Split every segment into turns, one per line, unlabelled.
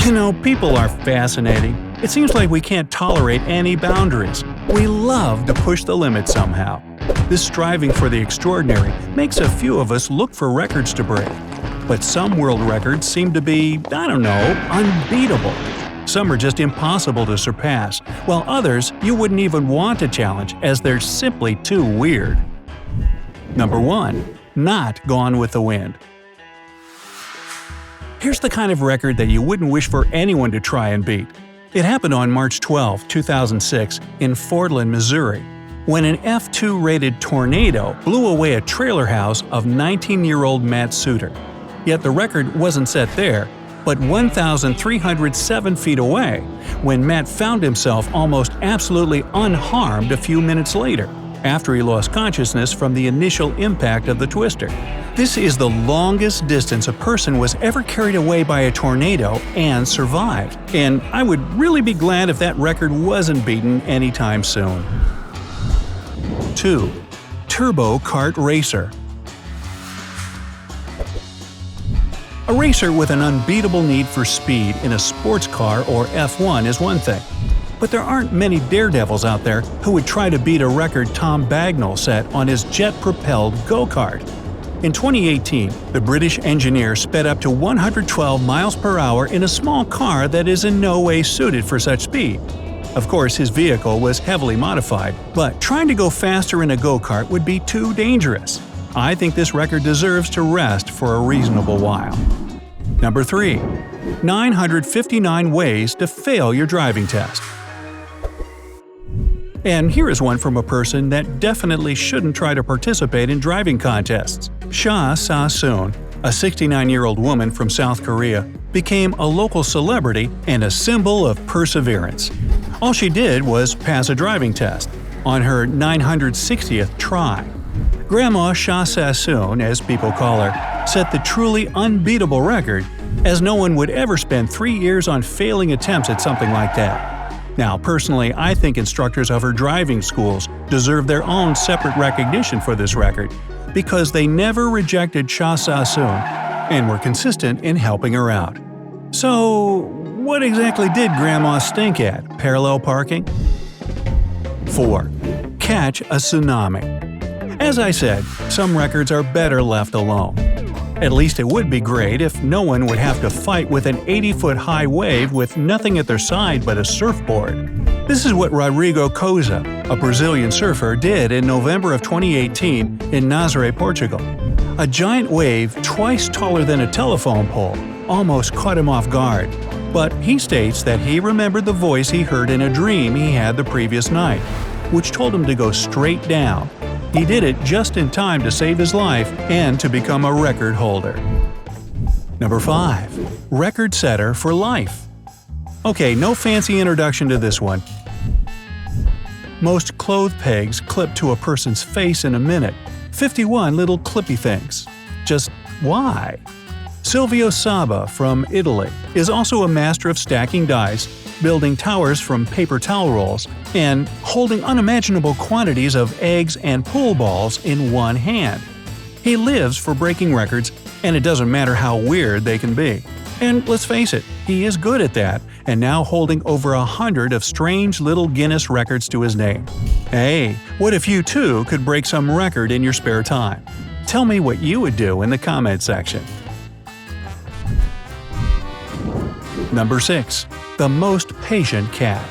You know, people are fascinating. It seems like we can't tolerate any boundaries. We love to push the limit somehow. This striving for the extraordinary makes a few of us look for records to break. But some world records seem to be, unbeatable. Some are just impossible to surpass, while others you wouldn't even want to challenge as they're simply too weird. Number 1. Not Gone with the Wind. Here's the kind of record that you wouldn't wish for anyone to try and beat. It happened on March 12, 2006, in Fordland, Missouri, when an F2-rated tornado blew away a trailer house of 19-year-old Matt Suter. Yet the record wasn't set there, but 1,307 feet away, when Matt found himself almost absolutely unharmed a few minutes later, after he lost consciousness from the initial impact of the twister. This is the longest distance a person was ever carried away by a tornado and survived, and I would really be glad if that record wasn't beaten anytime soon. 2. Turbo Kart Racer. A racer with an unbeatable need for speed in a sports car or F1 is one thing. But there aren't many daredevils out there who would try to beat a record Tom Bagnall set on his jet-propelled go-kart. In 2018, the British engineer sped up to 112 miles per hour in a small car that is in no way suited for such speed. Of course, his vehicle was heavily modified, but trying to go faster in a go-kart would be too dangerous. I think this record deserves to rest for a reasonable while. Number 3. 959 Ways to Fail Your Driving Test. And here is one from a person that definitely shouldn't try to participate in driving contests. Cha Sa-soon, a 69-year-old woman from South Korea, became a local celebrity and a symbol of perseverance. All she did was pass a driving test, on her 960th try. Grandma Cha Sa-soon, as people call her, set the truly unbeatable record, as no one would ever spend 3 years on failing attempts at something like that. Now, personally, I think instructors of her driving schools deserve their own separate recognition for this record, because they never rejected Cha Sa-soon and were consistent in helping her out. So, what exactly did Grandma stink at? Parallel parking? 4. Catch-a-Tsunami. As I said, some records are better left alone. At least it would be great if no one would have to fight with an 80-foot-high wave with nothing at their side but a surfboard. This is what Rodrigo Coza, a Brazilian surfer, did in November of 2018 in Nazaré, Portugal. A giant wave twice taller than a telephone pole almost caught him off guard, but he states that he remembered the voice he heard in a dream he had the previous night, which told him to go straight down. He did it just in time to save his life and to become a record holder. Number 5. Record setter for life. Okay, no fancy introduction to this one. Most clothes pegs clip to a person's face in a minute. 51 little clippy things. Just why? Silvio Saba from Italy is also a master of stacking dice, building towers from paper towel rolls, and holding unimaginable quantities of eggs and pool balls in one hand. He lives for breaking records, and it doesn't matter how weird they can be. And let's face it, he is good at that, and now holding over 100 of strange little Guinness records to his name. Hey, what if you too could break some record in your spare time? Tell me what you would do in the comment section. Number 6. The most patient cat.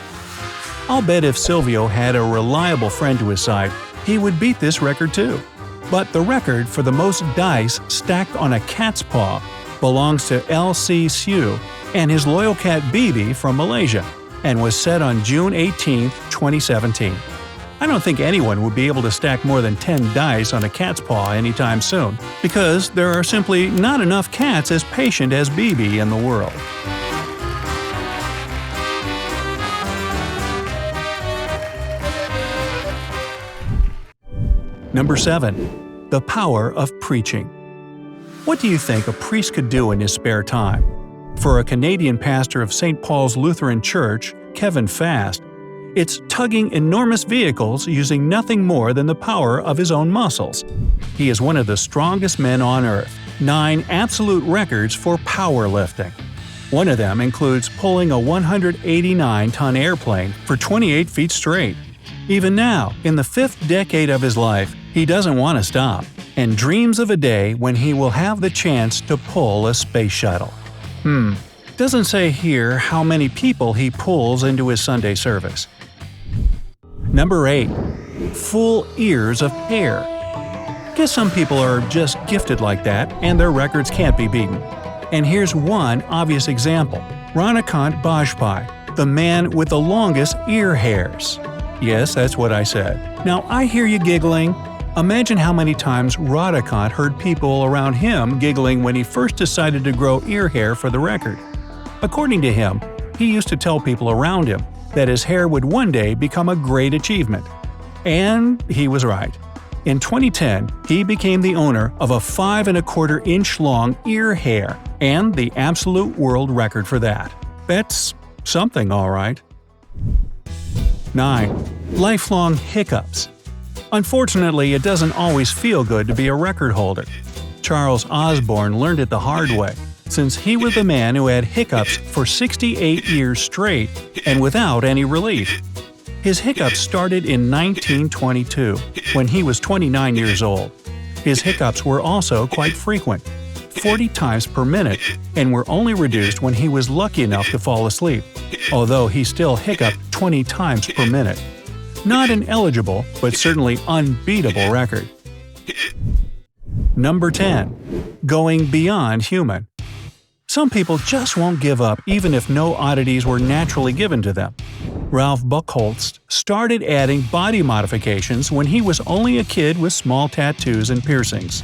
I'll bet if Silvio had a reliable friend to his side, he would beat this record too. But the record for the most dice stacked on a cat's paw belongs to L.C. Siu and his loyal cat Bibi from Malaysia, and was set on June 18, 2017. I don't think anyone would be able to stack more than 10 dice on a cat's paw anytime soon, because there are simply not enough cats as patient as Bibi in the world. Number 7. The Power of Preaching. What do you think a priest could do in his spare time? For a Canadian pastor of St. Paul's Lutheran Church, Kevin Fast, it's tugging enormous vehicles using nothing more than the power of his own muscles. He is one of the strongest men on earth, 9 absolute records for powerlifting. One of them includes pulling a 189-ton airplane for 28 feet straight. Even now, in the 5th decade of his life, he doesn't want to stop, and dreams of a day when he will have the chance to pull a space shuttle. Doesn't say here how many people he pulls into his Sunday service. Number 8. Full ears of hair. Guess some people are just gifted like that, and their records can't be beaten. And here's one obvious example: Ranikant Bajpai, the man with the longest ear hairs. Yes, that's what I said. Now I hear you giggling. Imagine how many times Ranikant heard people around him giggling when he first decided to grow ear hair for the record. According to him, he used to tell people around him that his hair would one day become a great achievement. And he was right. In 2010, he became the owner of a 5¼ long ear hair and the absolute world record for that. That's something, all right. 9. Lifelong hiccups. Unfortunately, it doesn't always feel good to be a record holder. Charles Osborne learned it the hard way, since he was the man who had hiccups for 68 years straight and without any relief. His hiccups started in 1922, when he was 29 years old. His hiccups were also quite frequent, 40 times per minute, and were only reduced when he was lucky enough to fall asleep, although he still hiccuped 20 times per minute. Not an eligible, but certainly unbeatable record. Number 10. Going beyond human. Some people just won't give up even if no oddities were naturally given to them. Ralph Buchholz started adding body modifications when he was only a kid with small tattoos and piercings.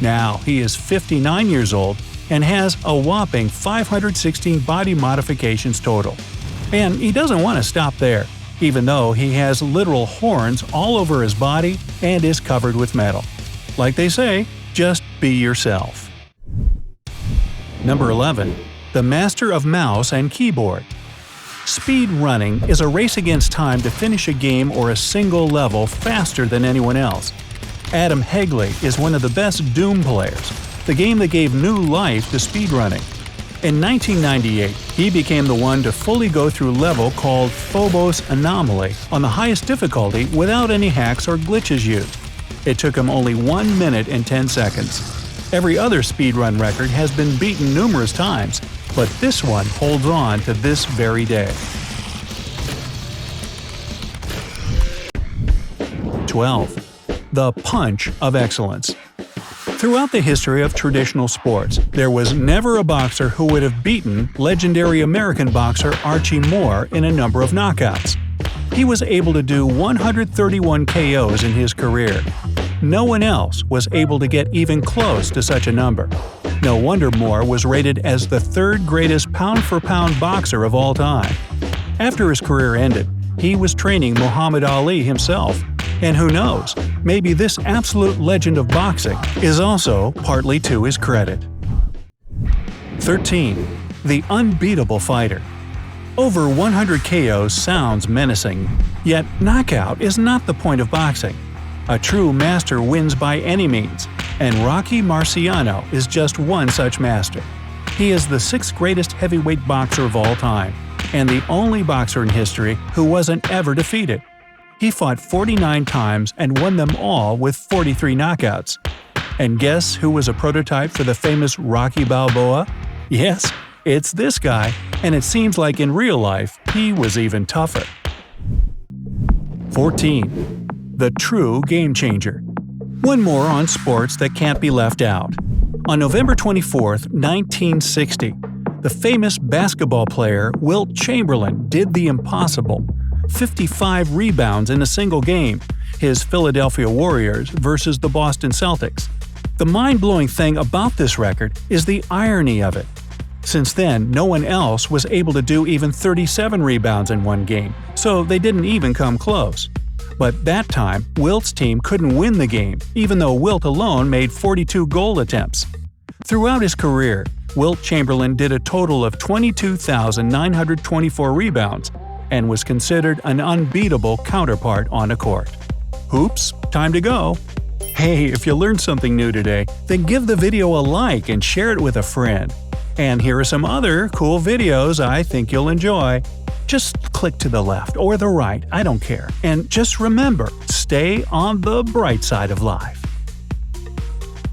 Now he is 59 years old and has a whopping 516 body modifications total. And he doesn't want to stop there, even though he has literal horns all over his body and is covered with metal. Like they say, just be yourself. Number 11. The master of mouse and keyboard. Speed running is a race against time to finish a game or a single level faster than anyone else. Adam Hegley is one of the best Doom players, the game that gave new life to speedrunning. In 1998, he became the one to fully go through a level called Phobos Anomaly on the highest difficulty without any hacks or glitches used. It took him only 1 minute and 10 seconds. Every other speedrun record has been beaten numerous times, but this one holds on to this very day. 12. The punch of excellence. Throughout the history of traditional sports, there was never a boxer who would have beaten legendary American boxer Archie Moore in a number of knockouts. He was able to do 131 KOs in his career. No one else was able to get even close to such a number. No wonder Moore was rated as the 3rd greatest pound-for-pound boxer of all time. After his career ended, he was training Muhammad Ali himself. And who knows, maybe this absolute legend of boxing is also partly to his credit. 13. The Unbeatable Fighter. Over 100 KOs sounds menacing, yet knockout is not the point of boxing. A true master wins by any means, and Rocky Marciano is just one such master. He is the 6th greatest heavyweight boxer of all time, and the only boxer in history who wasn't ever defeated. He fought 49 times and won them all with 43 knockouts. And guess who was a prototype for the famous Rocky Balboa? Yes, it's this guy, and it seems like in real life he was even tougher. 14. The true game changer. One more on sports that can't be left out. On November 24, 1960, the famous basketball player Wilt Chamberlain did the impossible: 55 rebounds in a single game, his Philadelphia Warriors versus the Boston Celtics. The mind-blowing thing about this record is the irony of it. Since then, no one else was able to do even 37 rebounds in one game, so they didn't even come close. But that time, Wilt's team couldn't win the game, even though Wilt alone made 42 goal attempts. Throughout his career, Wilt Chamberlain did a total of 22,924 rebounds and was considered an unbeatable counterpart on a court. Oops, time to go! Hey, if you learned something new today, then give the video a like and share it with a friend. And here are some other cool videos I think you'll enjoy. Just click to the left or the right, I don't care. And just remember, stay on the bright side of life.